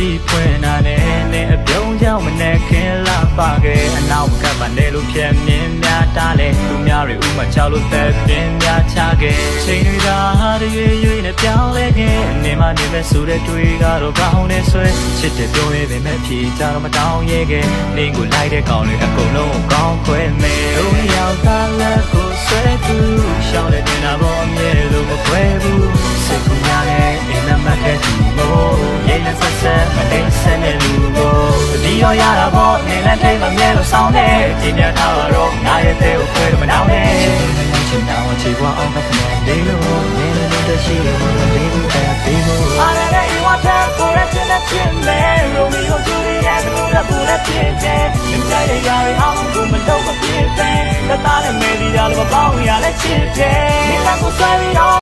when I ne don't tell me neck in la page and now got my little pin in ya dale to marry uma chalo that in ya chage say da you in a piao again name my name so that we got a brown and sweat shit the door in me pizza my down ye ning go like the call it a go no gone quit me oh ya ta la go sweat to shout it in a bomb ye look a say come in the market yeahဆက်မနေစနေလူကိုဒီရောရတာပေါ့နေလက်ထိတ်မမြဲလို့ဆောင်းနေကြည်ညထားတော့ငါရဲ့တဲ့ကိုခွဲမနောင်းနဲ့ချင်တော့ချီပွားအောင်ကပြန်နေလို့နေလို့တရှိတယ်နေလို့တဲ့ဒီမို့အားရတဲ့ဝါတာကိုရတဲ့ချင်းမဲရိုမီယိုဂျူလီယာကိုလည်းပူလက်ပြည့်တဲ့ဒီတိုင်းရရအောင်ကိုမတော့မပြည့်တဲ့တသားနဲ့မေဒီယာလိုပေါင်းရလဲချစ်တယ်ဒီလောက်ကိုဆွဲပြီးတော့